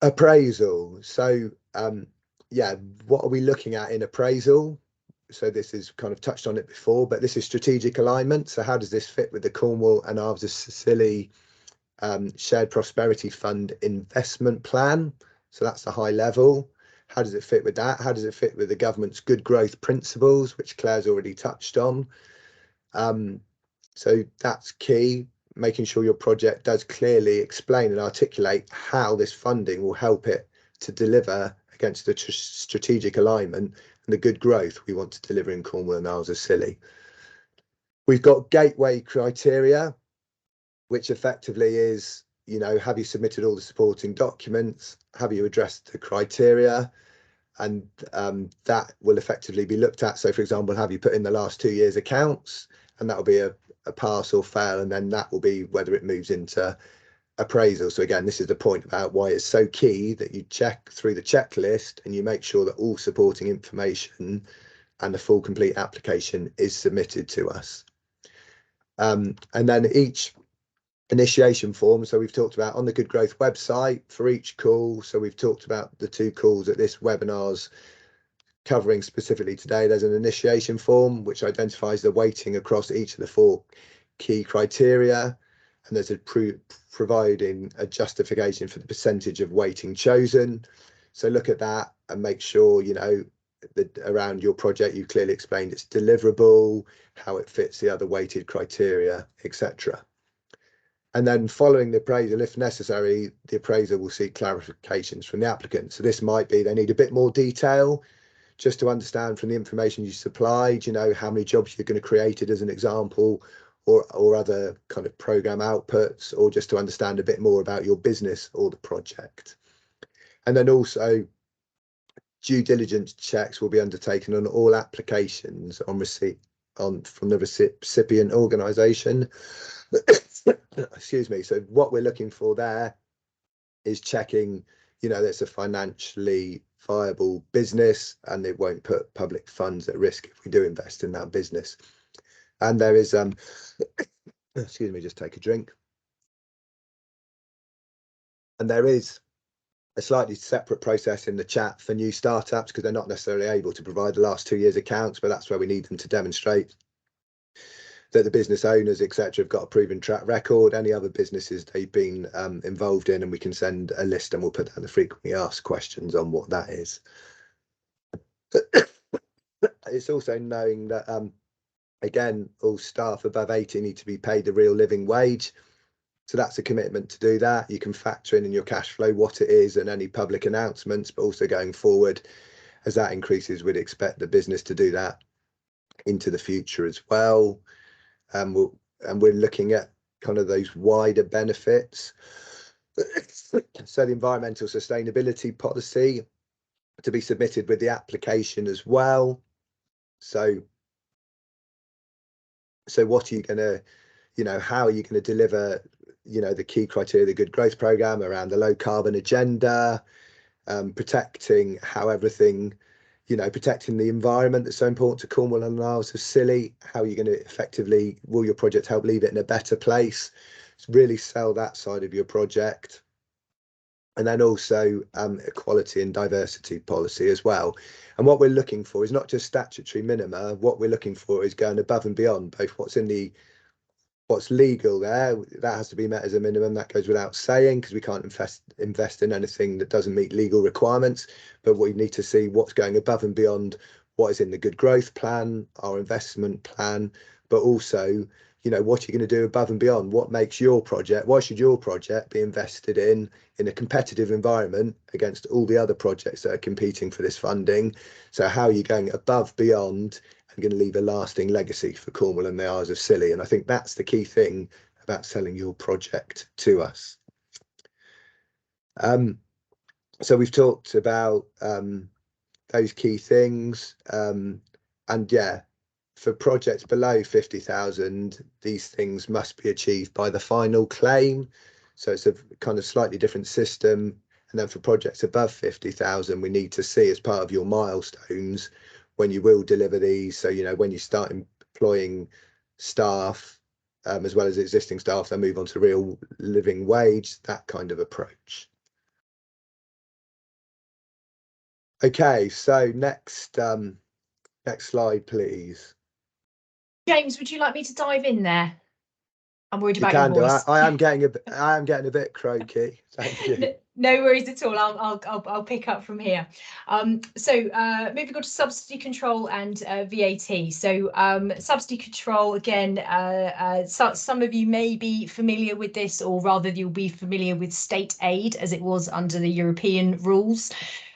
Appraisal. So yeah, what are we looking at in appraisal? So this is kind of touched on it before, but this is strategic alignment. So how does this fit with the Cornwall and Isles of Scilly Shared Prosperity Fund investment plan? So that's the high level. How does it fit with that? How does it fit with the government's good growth principles, which Claire's already touched on? So that's key, making sure your project does clearly explain and articulate how this funding will help it to deliver against the strategic alignment and the good growth we want to deliver in Cornwall and Isles of Scilly. We've got gateway criteria, which effectively is, you know, have you submitted all the supporting documents? Have you addressed the criteria? And that will effectively be looked at. So, for example, have you put in the last 2 years' accounts? And that will be a pass or fail. And then that will be whether it moves into appraisal. So again, this is the point about why it's so key that you check through the checklist and you make sure that all supporting information and the full complete application is submitted to us. And then each initiation form, so we've talked about on the Good Growth website for each call. So we've talked about the 2 calls that this webinar's covering specifically today. There's an initiation form which identifies the weighting across each of the 4 key criteria, and there's providing a justification for the percentage of weighting chosen. So look at that and make sure, you know, that around your project you clearly explained it's deliverable, how it fits the other weighted criteria, etc. And then following the appraisal, if necessary, the appraiser will seek clarifications from the applicant. So this might be they need a bit more detail just to understand from the information you supplied, you know, how many jobs you're going to create it as an example, or other kind of program outputs, or just to understand a bit more about your business or the project. And then also due diligence checks will be undertaken on all applications on receipt from the recipient organisation. Excuse me. So what we're looking for there is checking, you know, there's a financially viable business and it won't put public funds at risk if we do invest in that business. And there is excuse me, just take a drink. And there is a slightly separate process in the chat for new startups, because they're not necessarily able to provide the last 2 years accounts, but that's where we need them to demonstrate that the business owners, etc., have got a proven track record, any other businesses they've been involved in, and we can send a list and we'll put down the frequently asked questions on what that is. It's also knowing that again, all staff above 80 need to be paid the real living wage. So that's a commitment to do that. You can factor in your cash flow what it is and any public announcements, but also going forward, as that increases, we'd expect the business to do that into the future as well. And we're looking at kind of those wider benefits. So the environmental sustainability policy to be submitted with the application as well. So what are you going to, you know, how are you going to deliver, you know, the key criteria, the good growth program around the low carbon agenda, protecting how everything, you know, protecting the environment that's so important to Cornwall and Isles of Scilly. How are you going to effectively, will your project help leave it in a better place? really sell that side of your project. And then also equality and diversity policy as well. And what we're looking for is not just statutory minima. What we're looking for is going above and beyond both what's legal there. That has to be met as a minimum. That goes without saying, because we can't invest in anything that doesn't meet legal requirements. But we need to see what's going above and beyond what is in the good growth plan, our investment plan, but also, you know, what you're going to do above and beyond. What makes your project, why should your project be invested in a competitive environment against all the other projects that are competing for this funding? So how are you going above, beyond, and going to leave a lasting legacy for Cornwall and the Isles of Scilly? And I think that's the key thing about selling your project to us. So we've talked about those key things, and yeah, for projects below 50,000, these things must be achieved by the final claim. So it's a kind of slightly different system. And then for projects above 50,000, we need to see as part of your milestones when you will deliver these. So, you know, when you start employing staff, as well as existing staff, then move on to real living wage, that kind of approach. Okay, so next slide, please. James, would you like me to dive in there? I'm worried You about can your do. voice. I am getting a bit croaky. Thank you. No worries at all. I'll pick up from here. Moving on to subsidy control and VAT. So subsidy control, again, some of you may be familiar with this, or rather you'll be familiar with state aid as it was under the European rules.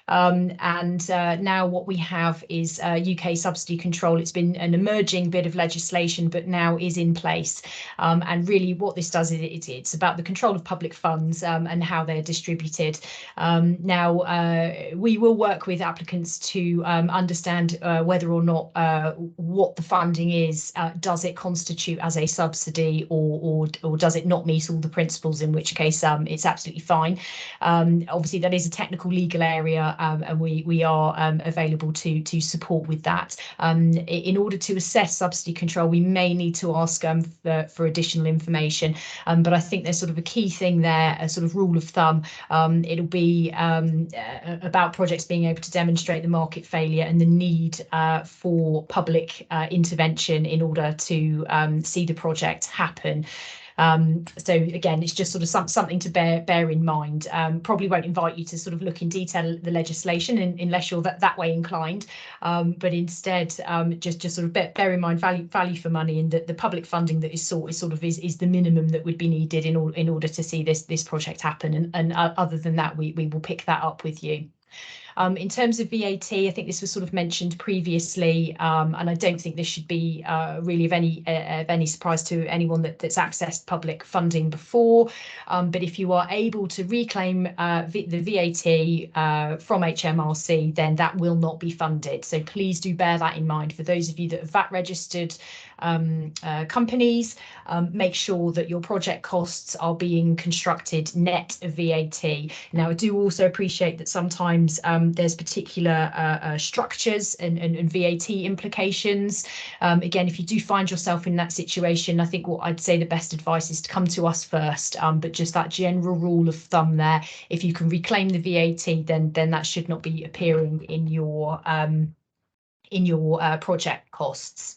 Now what we have is UK subsidy control. It's been an emerging bit of legislation, but now is in place. And really what this does is it's about the control of public funds and how they're distributed. We will work with applicants to understand whether or not what the funding is. Does it constitute as a subsidy, or does it not meet all the principles, in which case it's absolutely fine. Obviously, that is a technical legal area, and we are available to support with that. In order to assess subsidy control, we may need to ask for additional information, but I think there's sort of a key thing there, a sort of rule of thumb. It'll be about projects being able to demonstrate the market failure and the need for public intervention in order to see the project happen. So again, it's just sort of something to bear in mind. Probably won't invite you to sort of look in detail at the legislation unless you're that way inclined, but instead just sort of bear in mind value for money, and that the public funding that is sought is the minimum that would be needed in order to see this project happen. And other than that, we will pick that up with you. In terms of VAT, I think this was sort of mentioned previously, and I don't think this should be really of any surprise to anyone that's accessed public funding before. But if you are able to reclaim the VAT from HMRC, then that will not be funded. So please do bear that in mind. For those of you that are VAT registered companies, make sure that your project costs are being constructed net of VAT. Now, I do also appreciate that sometimes there's particular structures and VAT implications. Again, if you do find yourself in that situation, I think what I'd say the best advice is to come to us first. But just that general rule of thumb there, if you can reclaim the VAT, then that should not be appearing in your project costs.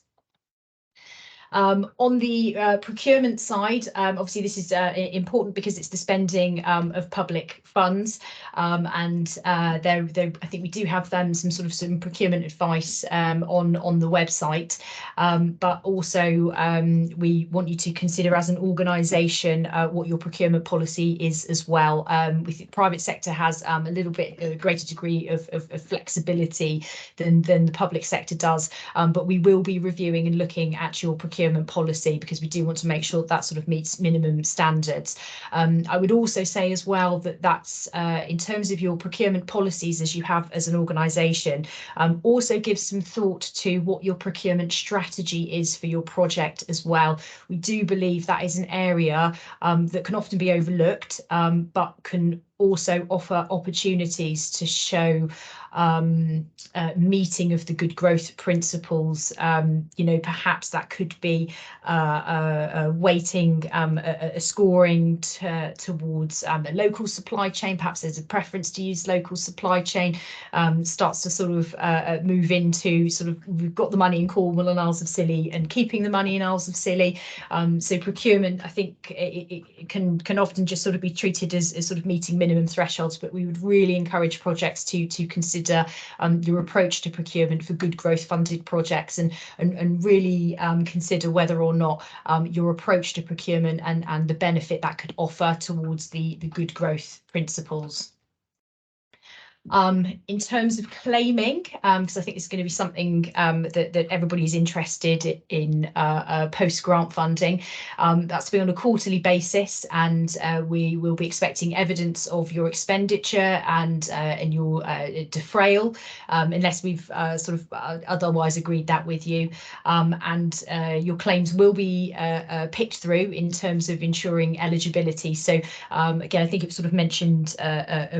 On the procurement side, obviously this is important because it's the spending of public funds, and I think we do have some procurement advice on the website, but also we want you to consider as an organisation what your procurement policy is as well. We think the private sector has a little bit greater degree of flexibility than the public sector does, but we will be reviewing and looking at your procurement policy because we do want to make sure that sort of meets minimum standards. I would also say as well that's in terms of your procurement policies as you have as an organisation, also give some thought to what your procurement strategy is for your project as well. We do believe that is an area that can often be overlooked, but can also offer opportunities to show meeting of the good growth principles. You know, perhaps that could be weighting a scoring towards a local supply chain. Perhaps there's a preference to use local supply chain. Starts to sort of move into sort of, we've got the money in Cornwall and Isles of Scilly and keeping the money in Isles of Scilly. So procurement, I think it can often just sort of be treated as sort of meeting minimum thresholds, but we would really encourage projects to consider your approach to procurement for good growth funded projects, and really consider whether or not your approach to procurement and the benefit that could offer towards the good growth principles. In terms of claiming, because I think it's going to be something that everybody's interested in post-grant funding, that's to be on a quarterly basis, and we will be expecting evidence of your expenditure and your defrayal, unless we've sort of otherwise agreed that with you, and your claims will be picked through in terms of ensuring eligibility. So again, I think it was sort of mentioned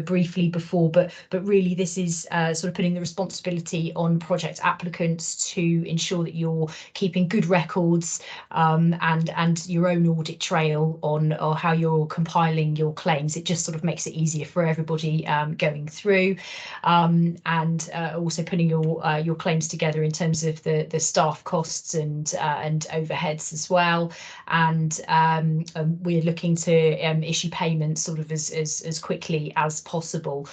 briefly before, but really this is sort of putting the responsibility on project applicants to ensure that you're keeping good records and your own audit trail on or how you're compiling your claims. It just sort of makes it easier for everybody going through, and also putting your claims together in terms of the staff costs and overheads as well. And we're looking to issue payments sort of as quickly as possible.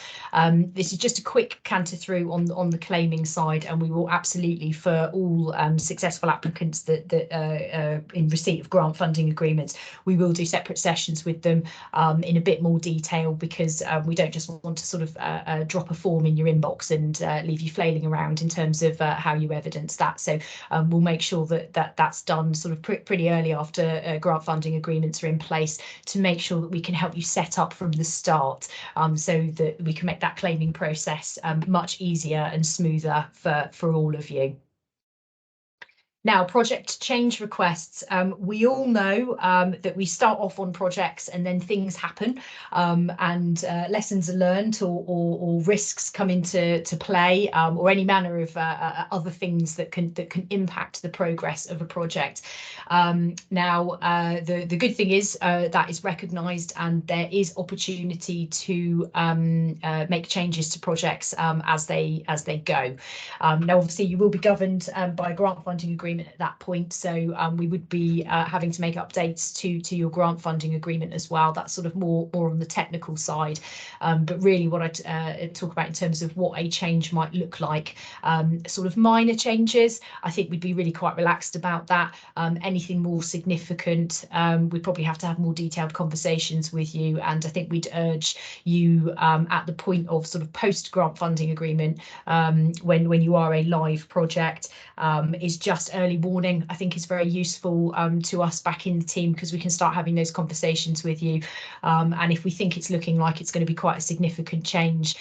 This is just a quick canter through on the claiming side, and we will absolutely, for all successful applicants that in receipt of grant funding agreements, we will do separate sessions with them in a bit more detail, because we don't just want to sort of drop a form in your inbox and leave you flailing around in terms of how you evidence that. So we'll make sure that's done sort of pretty early after grant funding agreements are in place, to make sure that we can help you set up from the start, so that we can make that claiming process much easier and smoother for all of you. Now, project change requests. We all know that we start off on projects and then things happen, and lessons are learned, or risks come into play, or any manner of other things that can impact the progress of a project. Now, the good thing is that is recognised, and there is opportunity to make changes to projects as they go. Now, obviously, you will be governed by a grant funding agreement at that point, so we would be having to make updates to your grant funding agreement as well. That's sort of more on the technical side, but really what I'd talk about in terms of what a change might look like, sort of minor changes, I think we'd be really quite relaxed about that. Anything more significant, we'd probably have to have more detailed conversations with you, and I think we'd urge you at the point of sort of post grant funding agreement, when you are a live project, is just early warning. I think is very useful to us back in the team, because we can start having those conversations with you, and if we think it's looking like it's going to be quite a significant change,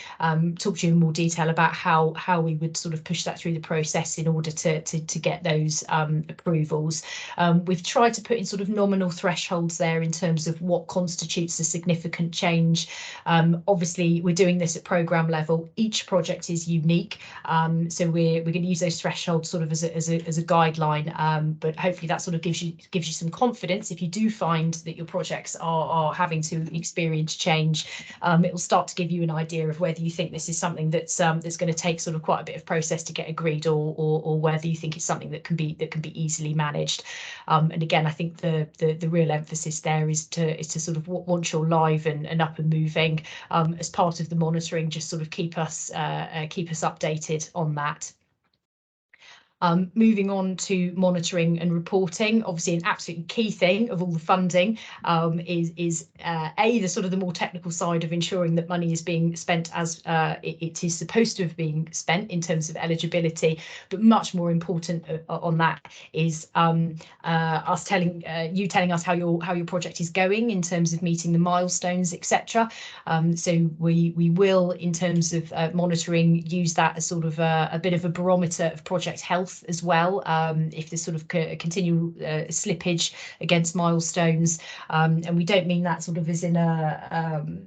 talk to you in more detail about how we would sort of push that through the process in order to get those approvals. We've tried to put in sort of nominal thresholds there in terms of what constitutes a significant change. Obviously, we're doing this at programme level. Each project is unique, so we're going to use those thresholds sort of as a guideline, but hopefully that sort of gives you some confidence if you do find that your projects are having to experience change. It will start to give you an idea of whether you think this is something that's going to take sort of quite a bit of process to get agreed, or whether you think it's something that can be easily managed. And again, I think the real emphasis there is to sort of, once you're live and up and moving, as part of the monitoring, just sort of keep us updated on that. Moving on to monitoring and reporting, obviously an absolutely key thing of all the funding is the sort of the more technical side of ensuring that money is being spent as it is supposed to have been spent in terms of eligibility. But much more important on that is us telling us how your project is going in terms of meeting the milestones, etc. So we will, in terms of monitoring, use that as sort of a bit of a barometer of project health as well, if there's sort of continual slippage against milestones, and we don't mean that sort of as in a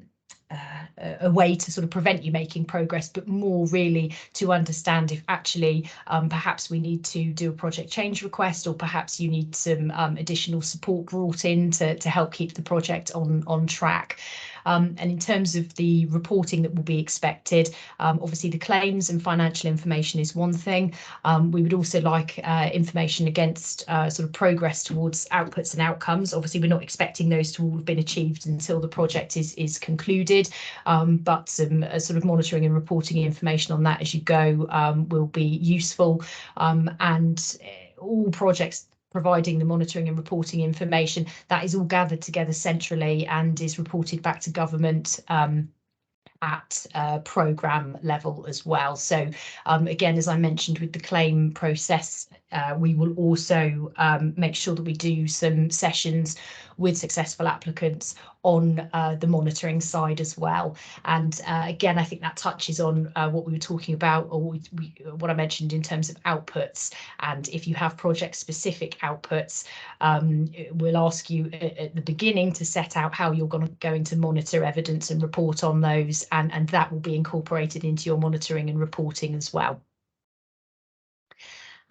a way to sort of prevent you making progress, but more really to understand if actually perhaps we need to do a project change request, or perhaps you need some additional support brought in to help keep the project on track. And in terms of the reporting that will be expected, obviously the claims and financial information is one thing. We would also like information against sort of progress towards outputs and outcomes. Obviously, we're not expecting those to all have been achieved until the project is concluded, but some sort of monitoring and reporting information on that as you go will be useful. And all projects providing the monitoring and reporting information, that is all gathered together centrally and is reported back to government at programme level as well. So again, as I mentioned with the claim process, we will also make sure that we do some sessions with successful applicants on the monitoring side as well. And again, I think that touches on what we were talking about, or what I mentioned in terms of outputs. And if you have project specific outputs, we'll ask you at the beginning to set out how you're going to monitor evidence and report on those, and that will be incorporated into your monitoring and reporting as well.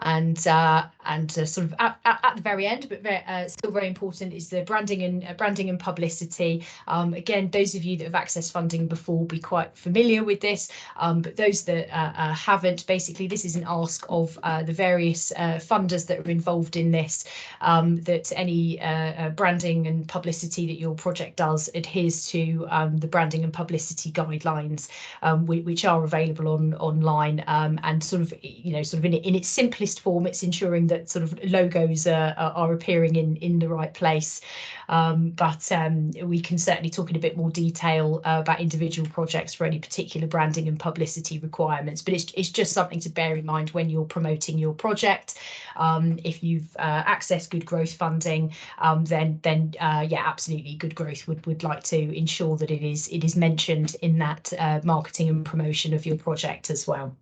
And sort of at the very end, but still very important, is the branding and publicity. Again, those of you that have accessed funding before will be quite familiar with this, but those that haven't, basically this is an ask of the various funders that are involved in this, that any branding and publicity that your project does adheres to the branding and publicity guidelines, which are available online, and sort of in its simplest form, it's ensuring that sort of logos are appearing in the right place, but we can certainly talk in a bit more detail about individual projects for any particular branding and publicity requirements, but it's just something to bear in mind when you're promoting your project. If you've accessed good growth funding, then yeah, absolutely, Good Growth would like to ensure that it is mentioned in that marketing and promotion of your project as well.